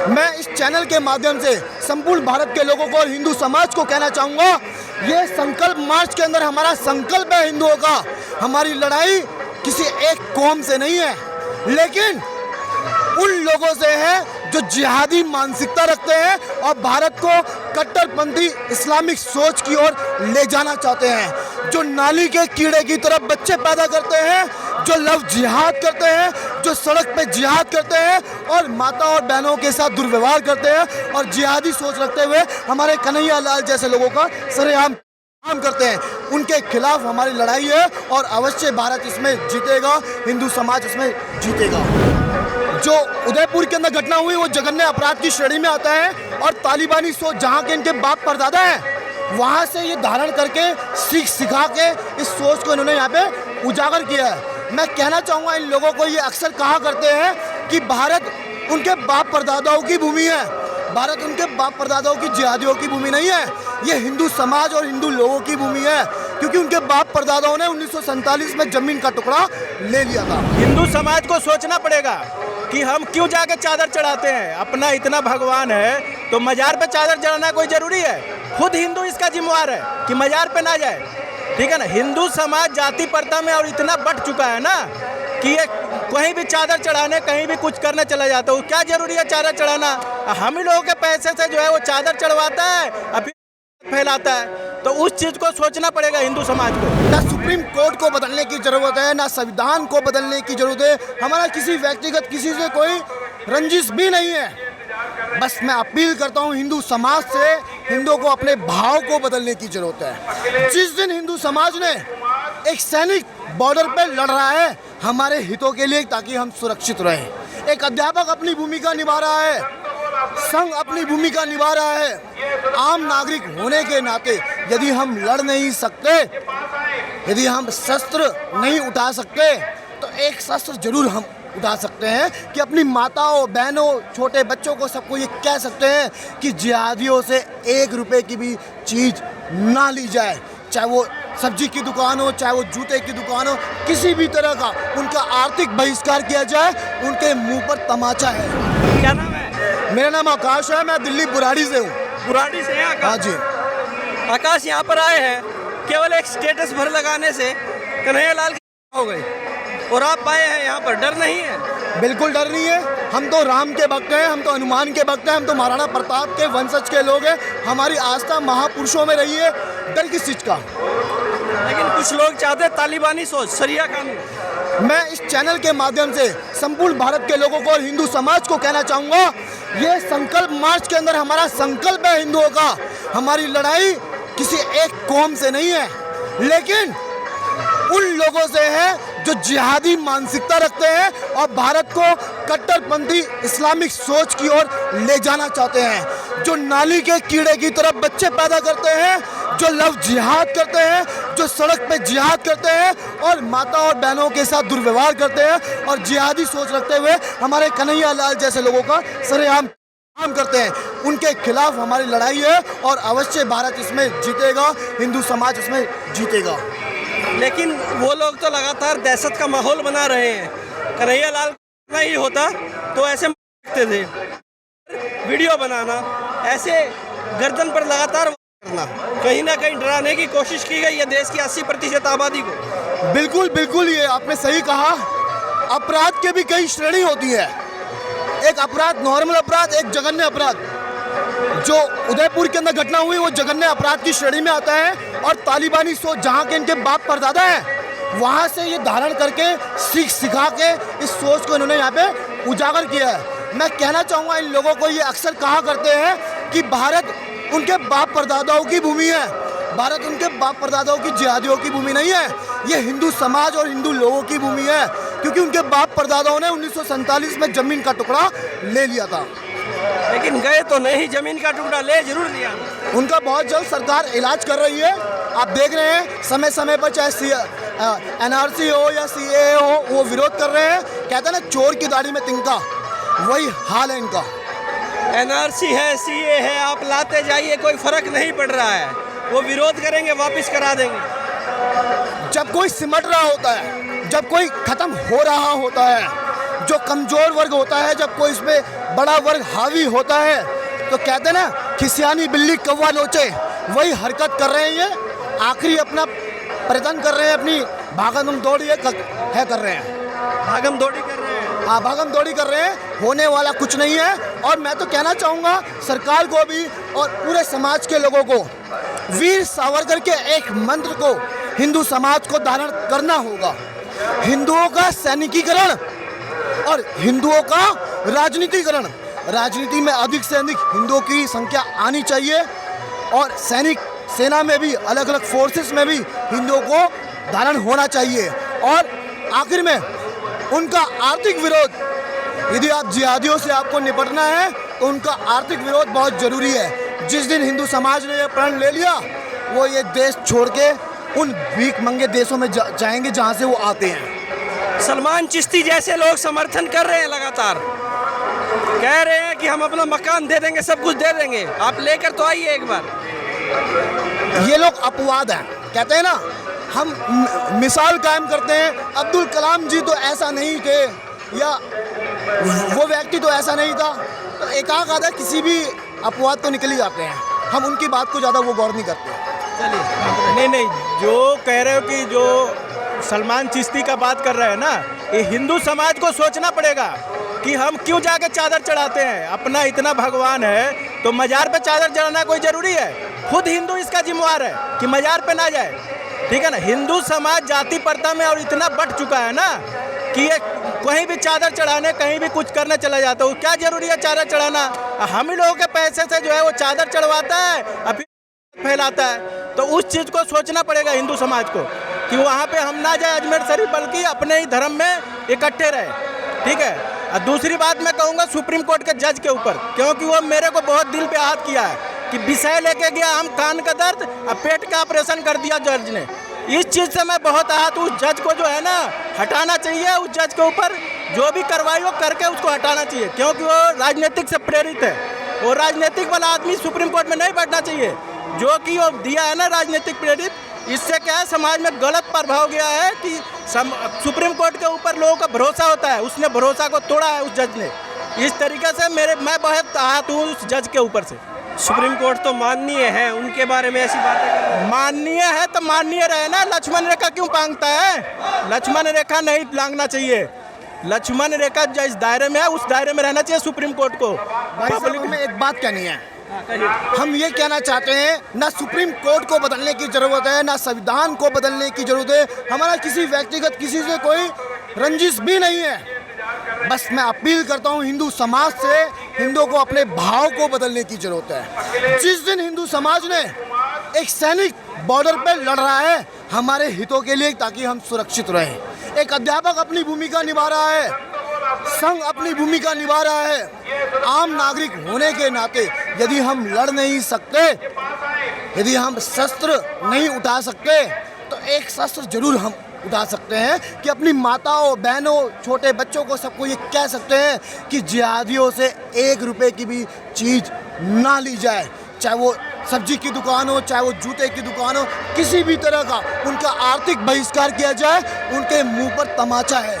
मैं इस चैनल के माध्यम से संपूर्ण भारत के लोगों को और हिंदू समाज को कहना चाहूँगा, ये संकल्प मार्च के अंदर हमारा संकल्प है हिंदुओं का। हमारी लड़ाई किसी एक कौम से नहीं है, लेकिन उन लोगों से है जो जिहादी मानसिकता रखते हैं और भारत को कट्टरपंथी इस्लामिक सोच की ओर ले जाना चाहते हैं, जो नाली के कीड़े की तरफ बच्चे पैदा करते हैं, जो लव जिहाद करते हैं, जो सड़क पे जिहाद करते हैं और माता और बहनों के साथ दुर्व्यवहार करते हैं और जिहादी सोच रखते हुए हमारे कन्हैया लाल जैसे लोगों का सरेआम काम करते हैं। उनके खिलाफ हमारी लड़ाई है और अवश्य भारत इसमें जीतेगा, हिंदू समाज इसमें जीतेगा। जो उदयपुर के अंदर घटना हुई वो जघन्य अपराध की श्रेणी में आता है और तालिबानी सोच जहाँ के इनके बाप परदादा हैं वहाँ से ये धारण करके सीख सिखा के इस सोच को इन्होंने यहाँ पे उजागर किया है। मैं कहना चाहूँगा इन लोगों को, ये अक्सर कहा करते हैं कि भारत उनके बाप परदादाओं की भूमि है। भारत उनके बाप परदादाओं की जिहादियों की भूमि नहीं है, ये हिंदू समाज और हिंदू लोगों की भूमि है, क्योंकि उनके बाप परदादाओं ने 1947 में जमीन का टुकड़ा ले लिया था। हिंदू समाज को सोचना पड़ेगा कि हम क्यों जाके चादर चढ़ाते हैं। अपना इतना भगवान है तो मजार पे चादर चढ़ाना कोई जरूरी है? खुद हिंदू इसका जिम्मेवार है कि मजार पे ना जाए, ठीक है ना। हिंदू समाज जाति प्रथा में और इतना बढ़ चुका है ना कि ये कहीं भी चादर चढ़ाने, कहीं भी कुछ करने चला जाता है। क्या जरूरी है चादर चढ़ाना? हम ही लोगों के पैसे से जो है वो चादर चढ़वाता है और फिर फैलाता है। तो उस चीज को सोचना पड़ेगा हिंदू समाज को। ना सुप्रीम कोर्ट को बदलने की जरूरत है, ना संविधान को बदलने की जरूरत है। हमारा किसी व्यक्तिगत किसी से कोई रंजिश भी नहीं है। बस मैं अपील करता हूँ हिंदू समाज से, हिंदुओं को अपने भाव को बदलने की जरूरत है। जिस दिन हिंदू समाज ने एक सैनिक बॉर्डर पे लड़ रहा है हमारे हितों के लिए ताकि हम सुरक्षित रहें, एक अध्यापक अपनी भूमिका निभा रहा है, संघ अपनी भूमिका निभा रहा है, आम नागरिक होने के नाते यदि हम लड़ नहीं सकते, यदि हम शस्त्र नहीं उठा सकते, तो एक शस्त्र जरूर हम उठा सकते हैं कि अपनी माताओं, बहनों, छोटे बच्चों को सबको ये कह सकते हैं कि जिहादियों से 1 रुपए की भी चीज़ ना ली जाए। चाहे वो सब्जी की दुकान हो, चाहे वो जूते की दुकान हो, किसी भी तरह का उनका आर्थिक बहिष्कार किया जाए, उनके मुंह पर तमाचा है। क्या नाम है? मेरा नाम आकाश है, मैं दिल्ली बुराड़ी से हूँ। बुराड़ी से हैं आकाश? हाँ जी। आकाश यहाँ पर आए हैं केवल एक स्टेटस भर लगाने से कन्हैया लाल की हो गई और आप आए हैं यहाँ पर, डर नहीं है? बिल्कुल डर नहीं है। हम तो राम के भक्त हैं, हम तो हनुमान के भक्त हैं, हम तो महाराणा प्रताप के वंशज के लोग हैं। हमारी आस्था महापुरुषों में रही है, डर किस चीज़ का। लेकिन कुछ लोग चाहते हैं तालिबानी सोच, शरिया कानून। मैं इस चैनल के माध्यम से संपूर्ण भारत के लोगों को और हिंदू समाज को कहना चाहूँगा, ये संकल्प मार्च के अंदर हमारा संकल्प है हिंदुओं का। हमारी लड़ाई किसी एक कौम से नहीं है, लेकिन उन लोगों से है जो जिहादी मानसिकता रखते हैं और भारत को कट्टरपंथी इस्लामिक सोच की ओर ले जाना चाहते हैं, जो नाली के कीड़े की तरफ बच्चे पैदा करते हैं, जो लव जिहाद करते हैं, जो सड़क पे जिहाद करते हैं और माता और बहनों के साथ दुर्व्यवहार करते हैं और जिहादी सोच रखते हुए हमारे कन्हैया लाल जैसे लोगों का सरेआम काम करते हैं। उनके खिलाफ हमारी लड़ाई है और अवश्य भारत इसमें जीतेगा, हिंदू समाज इसमें जीतेगा। लेकिन वो लोग तो लगातार दहशत का माहौल बना रहे हैं। कन्हैया लाल नहीं होता तो ऐसे करते थे, वीडियो बनाना, ऐसे गर्दन पर लगातार करना, कहीं ना कहीं डराने की कोशिश की गई है देश की 80% आबादी को। बिल्कुल बिल्कुल, ये आपने सही कहा। अपराध के भी कई श्रेणी होती है। एक अपराध नॉर्मल अपराध, एक जघन्य अपराध। जो उदयपुर के अंदर घटना हुई वो जघन्य अपराध की श्रेणी में आता है और तालिबानी सोच जहाँ के इनके बाप परदादा हैं वहाँ से ये धारण करके सीख सिखा के इस सोच को इन्होंने यहाँ पे उजागर किया है। मैं कहना चाहूँगा इन लोगों को, ये अक्सर कहा करते हैं कि भारत उनके बाप परदादाओं की भूमि है, भारत उनके बाप परदादाओं की जिहादियों की भूमि नहीं है, ये हिंदू समाज और हिंदू लोगों की भूमि है, क्योंकि उनके बाप परदादाओं ने 1947 में जमीन का टुकड़ा ले लिया था। लेकिन गए तो नहीं, जमीन का टुकड़ा ले जरूर लिया। उनका बहुत जल्द सरकार इलाज कर रही है। आप देख रहे हैं समय समय पर चाहे NRC हो या CAA हो, वो विरोध कर रहे हैं। कहते हैं ना चोर की दाढ़ी में तिनका, वही हाल है इनका। NRC है, CAA है, आप लाते जाइए, कोई फर्क नहीं पड़ रहा है। वो विरोध करेंगे, वापस करा देंगे। जब कोई सिमट रहा होता है, जब कोई खत्म हो रहा होता है, जो कमज़ोर वर्ग होता है, जब कोई इस पर बड़ा वर्ग हावी होता है, तो कहते हैं ना खिसियानी बिल्ली कौवा नोचे, वही हरकत कर रहे हैं ये। आखिरी अपना प्रयत्न कर रहे हैं, अपनी भागम दौड़ी कर रहे हैं, भागम दौड़ी कर रहे हैं। हाँ, भागम दौड़ी कर रहे हैं, होने वाला कुछ नहीं है। और मैं तो कहना चाहूँगा सरकार को भी और पूरे समाज के लोगों को, वीर सावरकर के एक मंत्र को हिंदू समाज को धारण करना होगा। हिंदुओं का सैनिकीकरण और हिंदुओं का राजनीतिकरण, राजनीति में अधिक से अधिक हिंदुओं की संख्या आनी चाहिए और सैनिक सेना में भी, अलग अलग फोर्सेस में भी हिंदुओं को धारण होना चाहिए। और आखिर में उनका आर्थिक विरोध, यदि आप जिहादियों से आपको निपटना है तो उनका आर्थिक विरोध बहुत ज़रूरी है। जिस दिन हिंदू समाज ने यह प्रण ले लिया, वो ये देश छोड़ के उन भीख मंगे देशों में जाएंगे जहाँ से वो आते हैं। सलमान चिश्ती जैसे लोग समर्थन कर रहे हैं, लगातार कह रहे हैं कि हम अपना मकान दे देंगे, सब कुछ दे देंगे, आप लेकर तो आइए एक बार। ये लोग अपवाद हैं, कहते हैं ना, हम मिसाल कायम करते हैं। अब्दुल कलाम जी तो ऐसा नहीं थे, या वो व्यक्ति तो ऐसा नहीं था, तो एक आधा किसी भी अपवाद तो निकल ही जाते हैं। हम उनकी बात को ज़्यादा वो गौर नहीं करते। चलिए, नहीं, जो कह रहे हो कि जो सलमान चिश्ती का बात कर रहे हैं ना, ये हिंदू समाज को सोचना पड़ेगा कि हम क्यों जाके चादर चढ़ाते हैं। अपना इतना भगवान है तो मज़ार पे चादर चढ़ाना कोई ज़रूरी है? खुद हिंदू इसका जिम्मेवार है कि मज़ार पे ना जाए, ठीक है ना। हिंदू समाज जाति प्रथा में और इतना बढ़ चुका है ना कि ये कहीं भी चादर चढ़ाने, कहीं भी कुछ करने चला जाता है। क्या ज़रूरी है चादर चढ़ाना? हम ही लोगों के पैसे से जो है वो चादर चढ़वाता है और फिर फैलाता है। तो उस चीज़ को सोचना पड़ेगा हिंदू समाज को कि वहाँ पे हम ना जाए अजमेर शरीफ, बल्कि अपने ही धर्म में इकट्ठे रहे, ठीक है। और दूसरी बात मैं कहूँगा सुप्रीम कोर्ट के जज के ऊपर, क्योंकि वो मेरे को बहुत दिल पे आहत किया है कि विषय लेके गया हम कान का दर्द और पेट का ऑपरेशन कर दिया जज ने। इस चीज़ से मैं बहुत आहत हूँ। जज को जो है ना हटाना चाहिए, उस जज के ऊपर जो भी कार्रवाई हो करके उसको हटाना चाहिए, क्योंकि वो राजनीतिक से प्रेरित है। वो राजनीतिक वाला आदमी सुप्रीम कोर्ट में नहीं बैठना चाहिए, जो कि वो दिया है ना राजनीतिक प्रेरित। इससे क्या है, समाज में गलत प्रभाव गया है कि सुप्रीम कोर्ट के ऊपर लोगों का भरोसा होता है, उसने भरोसा को तोड़ा है उस जज ने। इस तरीके से मैं बहुत आहत हूँ उस जज के ऊपर से। सुप्रीम कोर्ट तो माननीय है, उनके बारे में ऐसी बातें कर रहे हैं। माननीय है तो माननीय रहे ना। लक्ष्मण रेखा क्यों मांगता है? लक्ष्मण रेखा नहीं लांघना चाहिए। लक्ष्मण रेखा जिस दायरे में है उस दायरे में रहना चाहिए सुप्रीम कोर्ट को। भाई साहब, हमें एक बात कहनी है, हम ये कहना चाहते हैं ना सुप्रीम कोर्ट को बदलने की ज़रूरत है, ना संविधान को बदलने की ज़रूरत है। हमारा किसी व्यक्तिगत किसी से कोई रंजिश भी नहीं है। बस मैं अपील करता हूँ हिंदू समाज से, हिंदुओं को अपने भाव को बदलने की ज़रूरत है। जिस दिन हिंदू समाज ने एक सैनिक बॉर्डर पे लड़ रहा है हमारे हितों के लिए, ताकि हम सुरक्षित रहें, एक अध्यापक अपनी भूमिका निभा रहा है, संघ अपनी भूमिका निभा रहा है, आम नागरिक होने के नाते यदि हम लड़ नहीं सकते, यदि हम शस्त्र नहीं उठा सकते, तो एक शस्त्र जरूर हम उठा सकते हैं कि अपनी माताओं, बहनों, छोटे बच्चों को सबको ये कह सकते हैं कि जिहादियों से 1 रुपए की भी चीज़ ना ली जाए। चाहे वो सब्जी की दुकान हो, चाहे वो जूते की दुकान हो, किसी भी तरह का उनका आर्थिक बहिष्कार किया जाए, उनके मुंह पर तमाचा है।